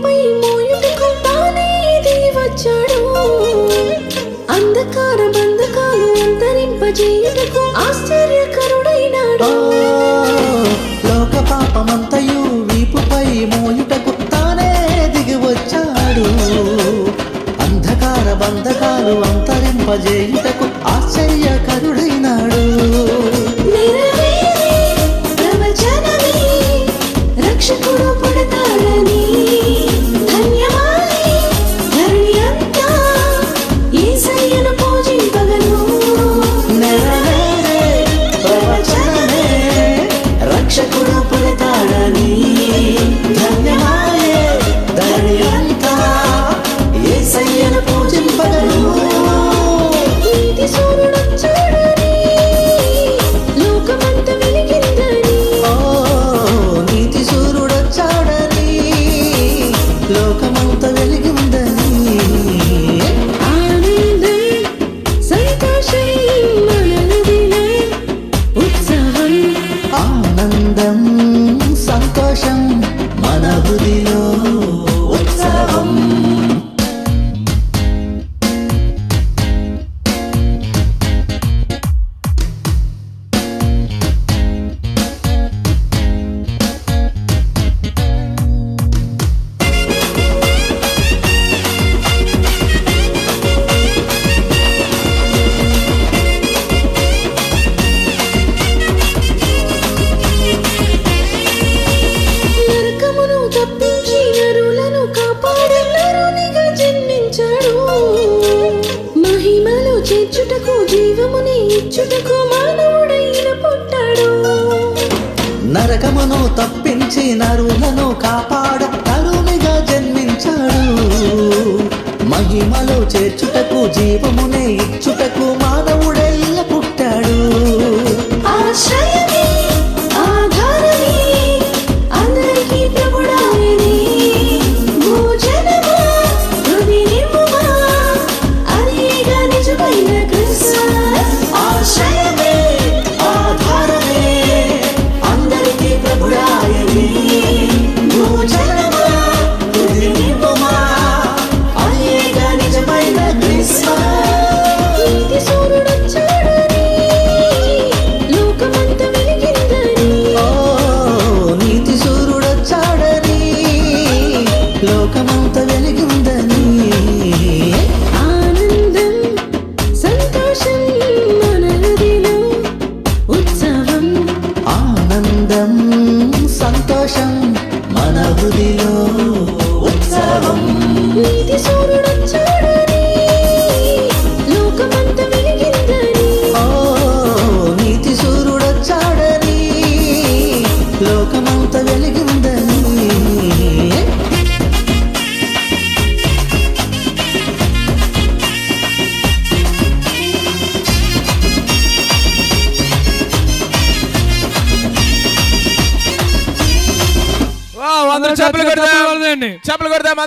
వీపుపై మోయుటకు తానే దిగి వచ్చాడు. అంధకార బంధకాలు అంతరింపజేయుటకు ఆశ్చర్యకరుడైనాడు. లోక పాపమంతయు వీపుపై మోయుటకు తానే దిగి వచ్చాడు. అంధకార బంధకాలు అంతరింపజేయుటకు ఆశ్చర్యకరుడైనాడు. రక్షకుడు పుడతాడని ధన్యమాయే ధరణి అంతా యేసయ్యను పూజింపగను. నెరవేరే ప్రవచనమే రక్షకుడు పుడతాడని ధన్యమాయే ధరణి అంతా యేసయ్యను పూజింపగను. నీతి సూర్యుడొచ్చాడని లోకమంతా వెలిగిందని. నీతి సూర్యుడొచ్చాడని లోకమంతా వెలిగిందని. ఆనందం సంతోషం మనదిలో ఉత్సవం. ఆనందం సంతోషం మన హృదిలో ఉత్సవం. నరకమును తప్పించి నరులను కాపాడే నరునిగా జన్మించాడు. మహిమలో చేర్చుటకు జీవముని ఇచ్చుటకు మానవుడైన పుట్టాడు. నరకమును తప్పించి నరులను కాపాడ నరునిగా జన్మించాడు. మహిమలో చేర్చుటకు జీవమునే ఇచ్చుటకు మానవుడై పుట్టాడు. ఆశ్రయమే ఆధారమే అందరికీ ప్రభుడాయనే. భోజనమా హృది నింపుమా అదేగా నిజమైన క్రిస్మస్. ఆశ్రయమే ఆధారమే అందరికీ ప్రభుడాయనే. భోజనమా హృది నింపుమా అదేగా నిజమైన క్రిస్మస్. నీతి సూర్యుడొచ్చాడని లోకమంతా వెలిగిందని. నీతి సూర్యుడొచ్చాడని లోకమంతా వెలిగిందని. ఆనందం సంతోషం మన హృదిలో ఉత్సవం. ఆనందం సంతోషం మన హృదిలో ఉత్సవం. నీతి సూర్యుడొచ్చాడని లోకమంతా వెలిగిందని. నీతి సూర్యుడొచ్చాడని లోకమంతా వెలిగిందని. అందరూ చప్పలు కొడదాం.